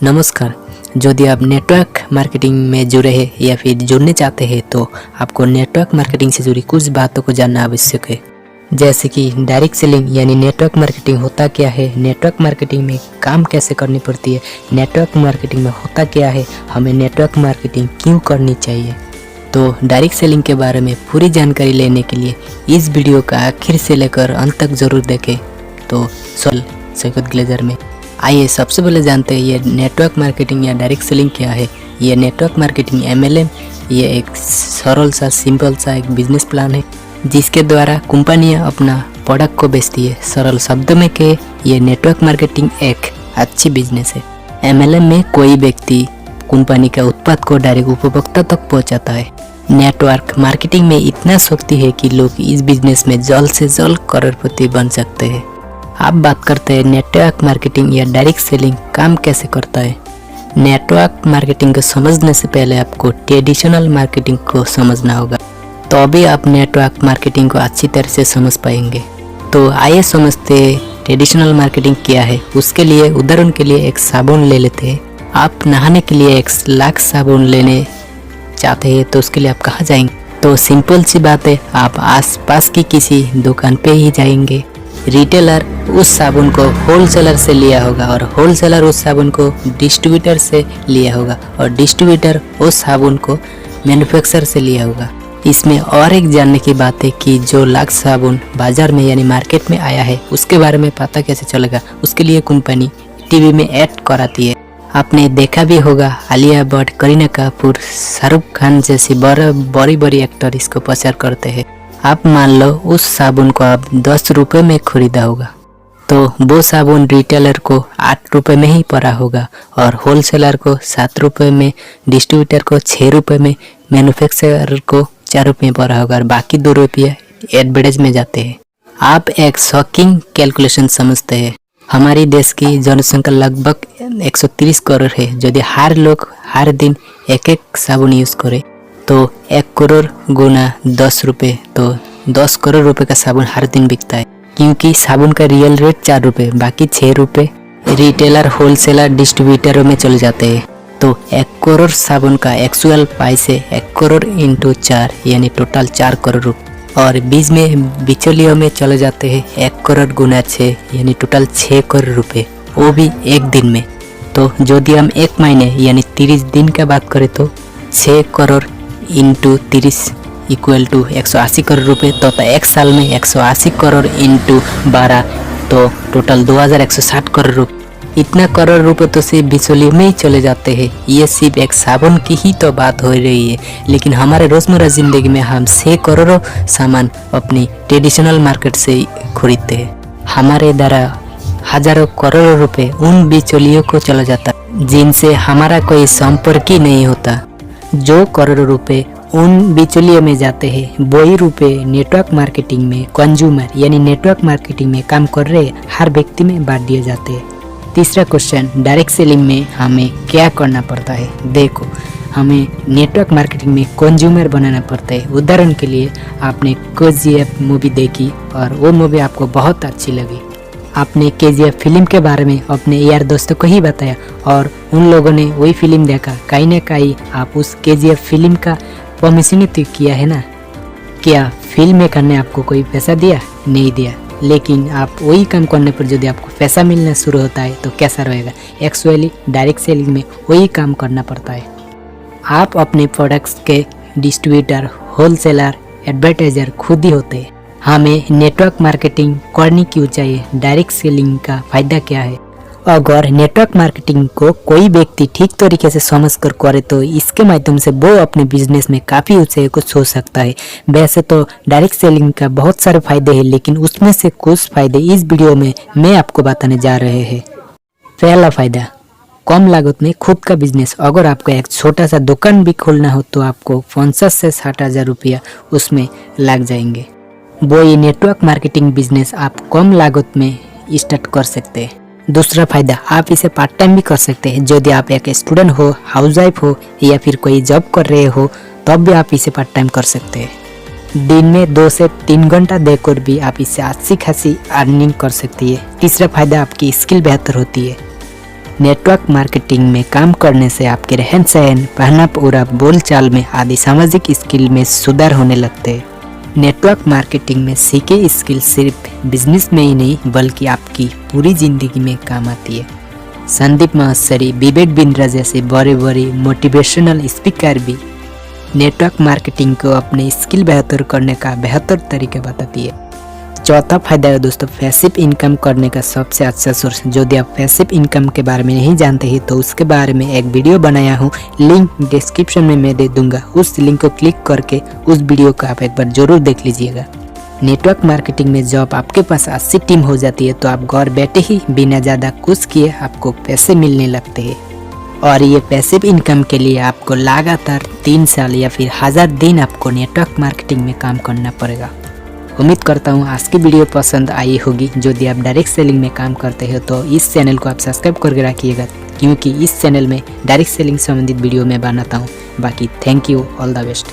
नमस्कार। यदि आप नेटवर्क मार्केटिंग में जुड़े हैं या फिर जुड़ने चाहते हैं तो आपको नेटवर्क मार्केटिंग से जुड़ी कुछ बातों को जानना आवश्यक है। जैसे कि डायरेक्ट सेलिंग यानी नेटवर्क मार्केटिंग होता क्या है, नेटवर्क मार्केटिंग में काम कैसे करनी पड़ती है, नेटवर्क मार्केटिंग में होता क्या है, हमें नेटवर्क मार्केटिंग क्यों करनी चाहिए। तो डायरेक्ट सेलिंग के बारे में पूरी जानकारी लेने के लिए इस वीडियो का आखिर से लेकर अंत तक ज़रूर देखें। तो सैकत ग्लेजर में आइए सबसे पहले जानते हैं ये नेटवर्क मार्केटिंग या डायरेक्ट सेलिंग क्या है। ये नेटवर्क मार्केटिंग MLM ये एक सरल सा सिंपल सा एक बिजनेस प्लान है जिसके द्वारा कंपनियां अपना प्रोडक्ट को बेचती है। सरल शब्दों में कहे ये नेटवर्क मार्केटिंग एक अच्छी बिजनेस है। MLM में कोई व्यक्ति कंपनी का उत्पाद को डायरेक्ट उपभोक्ता तक पहुंचाता है। नेटवर्क मार्केटिंग में इतना शक्ति है कि लोग इस बिजनेस में जल्द से जल्द करोड़पति बन सकते हैं। आप बात करते हैं नेटवर्क मार्केटिंग या डायरेक्ट सेलिंग काम कैसे करता है। नेटवर्क मार्केटिंग को समझने से पहले आपको ट्रेडिशनल मार्केटिंग को समझना होगा, तो अभी आप नेटवर्क मार्केटिंग को अच्छी तरह से समझ पाएंगे। तो आइए समझते हैं ट्रेडिशनल मार्केटिंग क्या है। उसके लिए उदाहरण के लिए एक साबुन ले लेते हैं। आप नहाने के लिए 1 लाख साबुन लेने चाहते हैं तो उसके लिए आप कहाँ जाएंगे। तो सिंपल सी बात है, आप आसपास की किसी दुकान पे ही जाएंगे। रिटेलर उस साबुन को होलसेलर से लिया होगा और होलसेलर उस साबुन को डिस्ट्रीब्यूटर से लिया होगा और डिस्ट्रीब्यूटर उस साबुन को मैन्युफैक्चरर से लिया होगा। इसमें और एक जानने की बात है कि जो लाख साबुन बाजार में यानी मार्केट में आया है उसके बारे में पता कैसे चलेगा। उसके लिए कंपनी टीवी में ऐड कराती है। आपने देखा भी होगा आलिया भट्ट, करीना कपूर, शाहरुख खान जैसी बड़ी एक्टर इसको प्रचार करते हैं। आप मान लो उस साबुन को आप 10 रुपये में खरीदा होगा तो वो साबुन रिटेलर को 8 रुपये में ही पड़ा होगा और होलसेलर को 7 रुपये में, डिस्ट्रीब्यूटर को 6 रुपये में, मैन्युफैक्चरर को 4 रुपये में पड़ा होगा और बाकी 2 रुपये एडवर्टाइज में जाते हैं। आप एक शॉकिंग कैलकुलेशन समझते हैं। हमारी देश की जनसंख्या लगभग 130 करोड़ है। यदि हर लोग हर दिन एक साबुन यूज़ करे तो 1 करोड़ गुना 10 रुपये, तो 10 करोड़ रुपए का साबुन हर दिन बिकता है। क्योंकि साबुन का रियल रेट 4 रुपये, बाकी 6 रुपये रिटेलर, होलसेलर, डिस्ट्रीब्यूटरों में चले जाते हैं। तो 1 करोड़ साबुन का एक्चुअल प्राइस है 1 करोड़ इंटू 4 यानी टोटल 4 करोड़ रुपये और बीच में बिचौलियों में चले जाते हैं 1 करोड़ गुना 6 यानी टोटल 6 करोड़ रुपये, वो भी एक दिन में। तो यदि हम एक महीने यानी 30 दिन का बात करें तो 6 crore into 30 equal to 180 crore रुपये। तो एक साल में 180 करोड़ इंटू 12 तो टोटल 2160 करोड़ रुपये। इतना करोड़ रुपए तो सिर्फ बिचौलियों में ही चले जाते हैं। ये सिर्फ एक साबुन की ही तो बात हो रही है, लेकिन हमारे रोजमर्रा जिंदगी में हम 6 करोड़ों सामान अपनी ट्रेडिशनल मार्केट से खरीदते हैं। हमारे द्वारा हजारों करोड़ों रुपए उन बिचौलियों को चला जाता है जिनसे हमारा कोई संपर्क ही नहीं होता। जो करोड़ों रुपए उन बिचौलियों में जाते हैं वही रुपए नेटवर्क मार्केटिंग में कंज्यूमर यानी नेटवर्क मार्केटिंग में काम कर रहे हर व्यक्ति में बांट दिए जाते हैं। तीसरा क्वेश्चन, डायरेक्ट सेलिंग में हमें क्या करना पड़ता है। देखो, हमें नेटवर्क मार्केटिंग में कंज्यूमर बनाना पड़ता है। उदाहरण के लिए आपने KGF मूवी देखी और वो मूवी आपको बहुत अच्छी लगी। आपने KGF फिल्म के बारे में अपने यार दोस्तों को ही बताया और उन लोगों ने वही फिल्म देखा। कहीं ना कहीं आप उस KGF फिल्म का परमिशन तो किया है ना। क्या फिल्म मेकर ने आपको कोई पैसा दिया? नहीं दिया। लेकिन आप वही काम करने पर यदि आपको पैसा मिलना शुरू होता है तो कैसा रहेगा। एक्चुअली डायरेक्ट सेलिंग में वही काम करना पड़ता है। आप अपने प्रोडक्ट्स के डिस्ट्रीब्यूटर, होलसेलर, एडवर्टाइजर खुद ही होते हैं। हमें नेटवर्क मार्केटिंग करनी क्यों चाहिए? डायरेक्ट सेलिंग का फायदा क्या है? अगर नेटवर्क मार्केटिंग को कोई व्यक्ति ठीक तरीके से समझ कर करे तो इसके माध्यम से वो अपने बिजनेस में काफ़ी ऊंचाई को छू सकता है। वैसे तो डायरेक्ट सेलिंग का बहुत सारे फायदे हैं, लेकिन उसमें से कुछ फायदे इस वीडियो में मैं आपको बताने जा रहे हैं। पहला फायदा, कम लागत में खुद का बिजनेस। अगर आपको एक छोटा सा दुकान भी खोलना हो तो आपको 50 से 60 हज़ार रुपया उसमें लग जाएंगे। वो ये नेटवर्क मार्केटिंग बिजनेस आप कम लागत में स्टार्ट कर सकते हैं। दूसरा फायदा, आप इसे पार्ट टाइम भी कर सकते हैं। यदि आप एक स्टूडेंट हो, हाउसवाइफ हो या फिर कोई जॉब कर रहे हो तब भी आप इसे पार्ट टाइम कर सकते हैं। दिन में 2 से 3 घंटा देकर भी आप इससे अच्छी खासी अर्निंग कर सकती है। तीसरा फायदा, आपकी स्किल बेहतर होती है। नेटवर्क मार्केटिंग में काम करने से आपके रहन सहन, पहनाव ओढ़ाव, बोलचाल में आदि सामाजिक स्किल में सुधार होने लगते हैं। नेटवर्क मार्केटिंग में सीखे स्किल सिर्फ बिजनेस में ही नहीं बल्कि आपकी पूरी जिंदगी में काम आती है। संदीप माहेश्वरी, विवेक बिंद्रा जैसे बड़े बड़े मोटिवेशनल स्पीकर भी नेटवर्क मार्केटिंग को अपने स्किल बेहतर करने का बेहतर तरीका बताती है। चौथा फायदा है दोस्तों पैसिव इनकम करने का सबसे अच्छा सोर्स। यदि आप पैसिव इनकम के बारे में नहीं जानते हैं तो उसके बारे में एक वीडियो बनाया हूँ, लिंक डिस्क्रिप्शन में मैं दे दूंगा। उस लिंक को क्लिक करके उस वीडियो को आप एक बार जरूर देख लीजिएगा। नेटवर्क मार्केटिंग में जब आपके पास 80 टीम हो जाती है तो आप घर बैठे ही बिना ज़्यादा कुछ किए आपको पैसे मिलने लगते हैं। और ये पैसिव इनकम के लिए आपको लगातार 3 साल या फिर 1000 दिन आपको नेटवर्क मार्केटिंग में काम करना पड़ेगा। उम्मीद करता हूँ आज की वीडियो पसंद आई होगी। यदि आप डायरेक्ट सेलिंग में काम करते हो तो इस चैनल को आप सब्सक्राइब करके रखिएगा, क्योंकि इस चैनल में डायरेक्ट सेलिंग संबंधित वीडियो मैं बनाता हूँ। बाकी thank you, all the best.